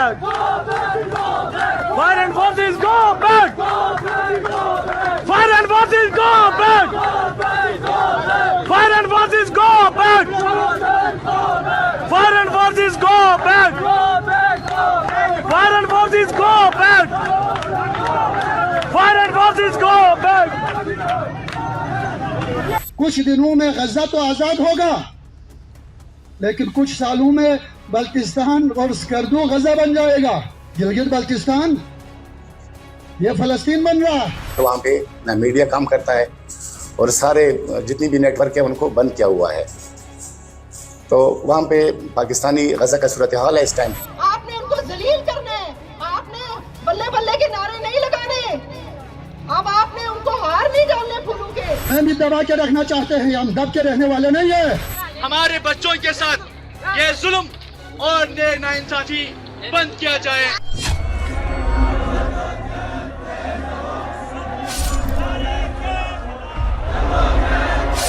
back! Foreign forces go back! Foreign forces go back! Foreign forces go back! Foreign forces go back! Foreign forces go back! Foreign forces go back! कुछ दिनों में गजा तो आजाद होगा, लेकिन कुछ सालों में बल्तिस्तान और स्कर्दू गजा बन जाएगा। गिलगित बल्तिस्तान ये फलस्तीन बन रहा है। तो वहाँ पे ना मीडिया काम करता है और सारे जितनी भी नेटवर्क है उनको बंद किया हुआ है। तो वहाँ पे पाकिस्तानी गजा का सूरत हाल है इस टाइम। आपने उनको जलील करना है, आपने बल्ले बल्ले के नारे नहीं लगाने, अब आपने उनको हार नहीं डालने फूलों के। हम भी दबा के रखना चाहते हैं, हम दब के रहने वाले नहीं है। हमारे बच्चों के साथ ये जुल्म और नाइंसाफी बंद किया जाए।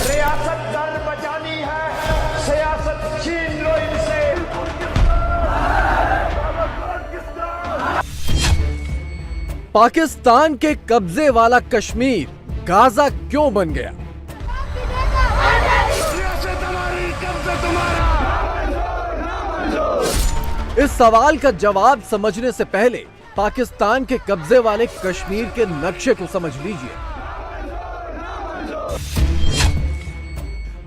रियासत जान बचानी है, सियासत छीन लो इनसे। पाकिस्तान के कब्जे वाला कश्मीर गाजा क्यों बन गया? इस सवाल का जवाब समझने से पहले पाकिस्तान के कब्जे वाले कश्मीर के नक्शे को समझ लीजिए।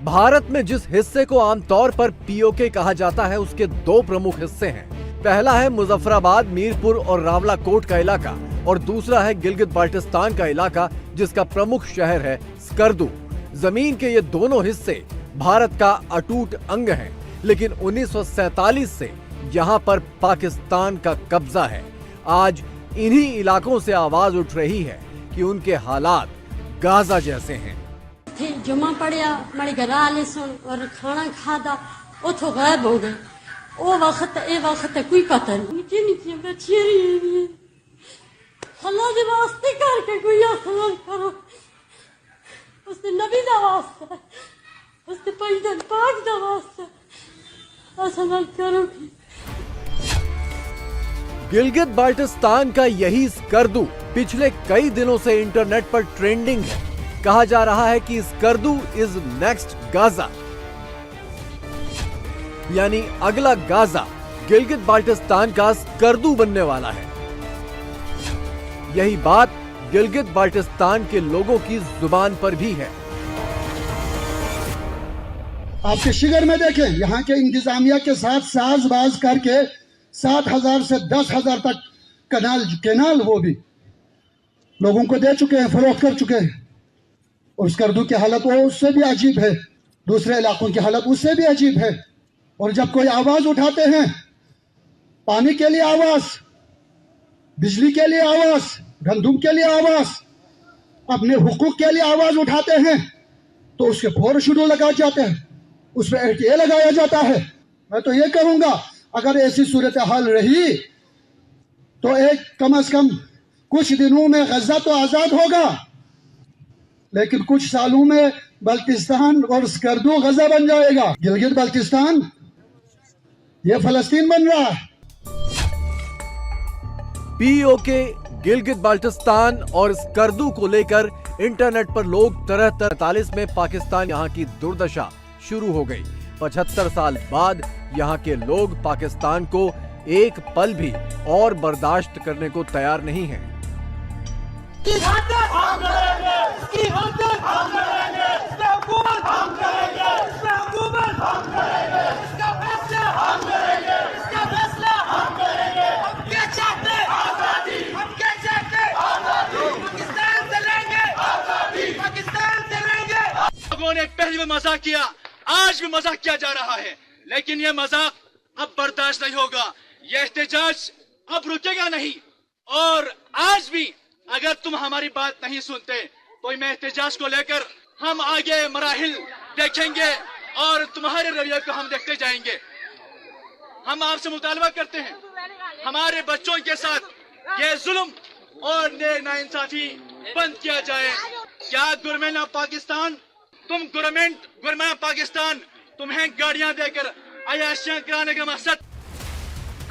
भारत में जिस हिस्से को आमतौर पर पीओके कहा जाता है उसके दो प्रमुख हिस्से हैं। पहला है मुजफ्फराबाद, मीरपुर और रावलाकोट का इलाका और दूसरा है गिलगित बाल्टिस्तान का इलाका जिसका प्रमुख शहर है स्कर्दू। जमीन के ये दोनों हिस्से भारत का अटूट अंग हैं, लेकिन 1947 से यहाँ पर पाकिस्तान का कब्जा है। आज इन्हीं इलाकों से आवाज उठ रही है कि उनके हालात गाजा जैसे हैं। जुम्मा पढ़िया, मेरे घर आले सुन और खाना खादा, उतो गायब हो गए। वो वक्त ए वक्त कोई पता नहीं। निकी निकी बच्चियां रही अल्लाह दे वास्ते करके कोई आसान करो, उसने नबी दा वास्ता, उसने पैगंबर पाक दा वास्ता आसान करो। गिलगित बाल्टिस्तान का यही स्कर्दू पिछले कई दिनों से इंटरनेट पर ट्रेंडिंग है। कहा जा रहा है कि स्कर्दू इज नेक्स्ट गाजा, यानी अगला गाजा गिलगित बाल्टिस्तान का स्कर्दू बनने वाला है। यही बात गिलगित बाल्टिस्तान के लोगों की जुबान पर भी है। आपके शिगर में देखें, यहाँ के इंतजामिया के साथ साजबाज करके 7,000 से 10,000 तक केनाल वो भी लोगों को दे चुके हैं, फरोख्त कर चुके हैं। और स्कर्दू की हालत वो उससे भी अजीब है, दूसरे इलाकों की हालत उससे भी अजीब है। और जब कोई आवाज उठाते हैं, पानी के लिए आवाज, बिजली के लिए आवाज, गंदुम के लिए आवाज, अपने हुकूक के लिए आवाज उठाते हैं, तो उसके फौर शुरू लगा जाते हैं, उस पर ये लगाया जाता है। मैं तो ये कहूंगा, अगर ऐसी सूरत हाल रही तो एक कम से कम कुछ दिनों में गजा तो आजाद होगा, लेकिन कुछ सालों में बल्तिस्तान और स्कर्दू गजा बन जाएगा। गिलगित बल्तिस्तान ये फलस्तीन बन रहा है। पीओके, गिलगित बाल्टिस्तान और स्कर्दू को लेकर इंटरनेट पर लोग तरह तरह 1947 में पाकिस्तान यहाँ की दुर्दशा शुरू हो गई। 75 साल बाद यहाँ के लोग पाकिस्तान को एक पल भी और बर्दाश्त करने को तैयार नहीं हैं। लोगों ने पहले भी मजाक किया, आज भी मजाक किया जा रहा है, लेकिन यह मजाक अब बर्दाश्त नहीं होगा। यह एहतजाज अब रुकेगा नहीं। और आज भी अगर तुम हमारी बात नहीं सुनते तो मैं एहतजाज को लेकर हम आगे मराहिल देखेंगे और तुम्हारे रवैये को हम देखते जाएंगे। हम आपसे मुतालबा करते हैं, हमारे बच्चों के साथ ये जुल्म और नाइंसाफी बंद किया जाए। क्या गवर्नमेंट ऑफ पाकिस्तान, तुम गवर्नमेंट पाकिस्तान तुम्हें गाड़ियां देकर अयाशियां कराने का मकसद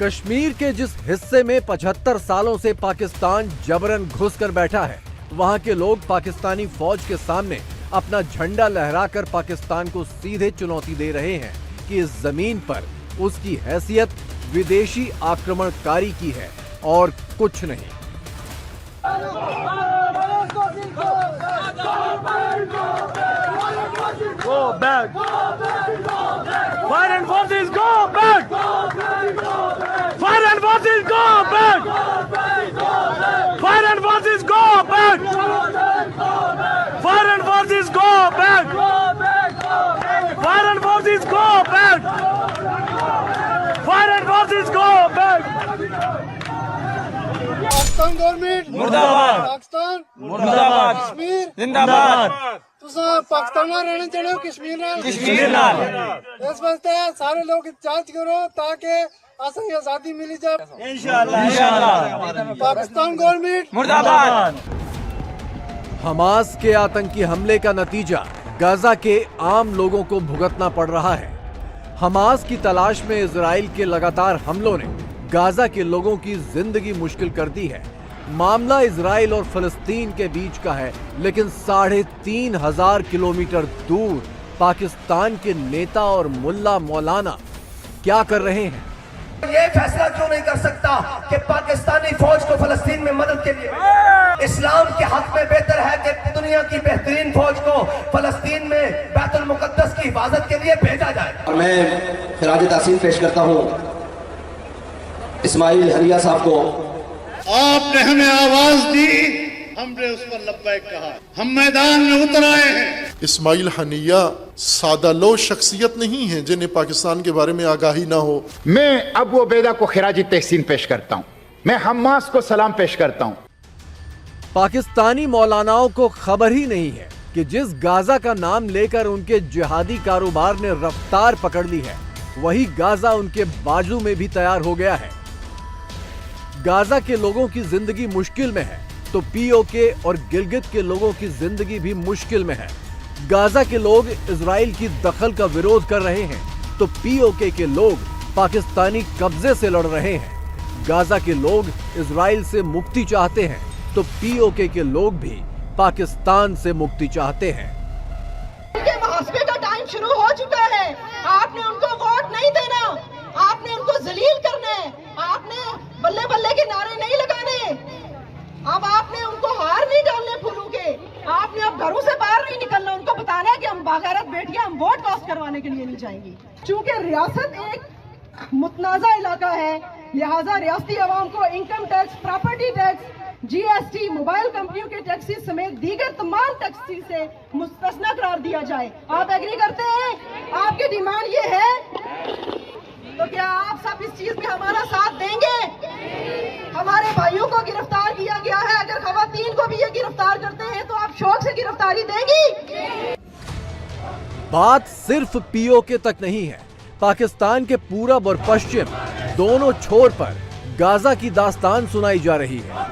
कश्मीर के जिस हिस्से में 75 सालों से पाकिस्तान जबरन घुसकर बैठा है, वहां के लोग पाकिस्तानी फौज के सामने अपना झंडा लहराकर पाकिस्तान को सीधे चुनौती दे रहे हैं कि इस जमीन पर उसकी हैसियत विदेशी आक्रमणकारी की है और कुछ नहीं। Go back. Foreign forces go back. Foreign forces go back. Foreign forces go back. Foreign forces go back. Foreign forces go back. Foreign forces go back. Pakistan government मुर्दाबाद. पाकिस्तान मुर्दाबाद. कश्मीर जिंदाबाद. तुसा पाकिस्तान में रहने चले हो कश्मीर में कश्मीर नाल. इस वास्ते सारे लोग इजाजत करो ताकि असें आजादी मिली जाए इंशाल्लाह. इंशाल्लाह. पाकिस्तान गवर्नमेंट मुर्दाबाद. हमास के आतंकी हमले का नतीजा गाजा के आम लोगों को भुगतना पड़ रहा है। हमास की तलाश में इजराइल के लगातार हमलों ने गाजा के लोगों की जिंदगी मुश्किल कर दी है। मामला इजराइल और फिलिस्तीन के बीच का है, लेकिन 3,500 किलोमीटर दूर पाकिस्तान के नेता और मुल्ला मौलाना क्या कर रहे हैं? ये फैसला क्यों नहीं कर सकता कि पाकिस्तानी फौज को फलस्तीन में मदद के लिए इस्लाम के हक में बेहतर है कि दुनिया की बेहतरीन फौज को फलस्तीन में बैतुल मुकद्दस की हिफाजत के लिए भेजा जाए। और मैं खिराज तासीम पेश करता हूँ इस्माइल हनिया साहब को। आपने हमें आवाज दी, हमने उस पर लब्बैक कहा, हम मैदान में उतर आए हैं। इस्माइल हनिया सादा लो शख्सियत नहीं है जिन्हें पाकिस्तान के बारे में आगाही ना हो। मैं अबू उबैदा को खिराज तहसीन पेश करता हूँ, मैं हमास को सलाम पेश करता हूँ। पाकिस्तानी मौलानाओं को खबर ही नहीं है कि जिस गाजा का नाम लेकर उनके जिहादी कारोबार ने रफ्तार पकड़ ली है, वही गाजा उनके बाजू में भी तैयार हो गया है। गाजा के लोगों की जिंदगी मुश्किल में है तो पीओके और गिलगित के लोगों की जिंदगी भी मुश्किल में है। गाजा के लोग इजराइल की दखल का विरोध कर रहे हैं तो पीओके के लोग पाकिस्तानी कब्जे से लड़ रहे हैं। गाजा के लोग इजराइल से मुक्ति चाहते हैं तो पीओके के लोग भी पाकिस्तान से मुक्ति चाहते हैं। उनके मुहासबे का टाइम शुरू हो चुका है। आपने उनको वोट नहीं देना, आपने उनको जलील करना है, आपने बल्ले बल्ले के नारे नहीं लगाने, अब आपने उनको हार नहीं डालने फूलों के, आपने अब घरों से बाहर नहीं निकलना, उनको बताना है कि हम बागैरत बेटियां हम वोट कास्ट करवाने के लिए नहीं जाएंगी। चूंकि रियासत एक मुतनाज़ा इलाका है, लिहाजा रियासती अवाम को income tax, property tax, GST, mobile कंपनियों के टैक्सेस समेत दीगर तमाम टैक्सेस से मुस्तस्ना करार दिया जाए। आप एग्री करते हैं? आपकी डिमांड ये है तो क्या आप सब इस चीज में हमारा साथ देंगे? हमारे भाइयों को गिरफ्तार किया गया है, अगर खवातीन को भी ये गिरफ्तार करते हैं तो आप शौक से गिरफ्तारी देंगी? बात सिर्फ पीओके तक नहीं है। पाकिस्तान के पूरब और पश्चिम दोनों छोर पर गाजा की दास्तान सुनाई जा रही है।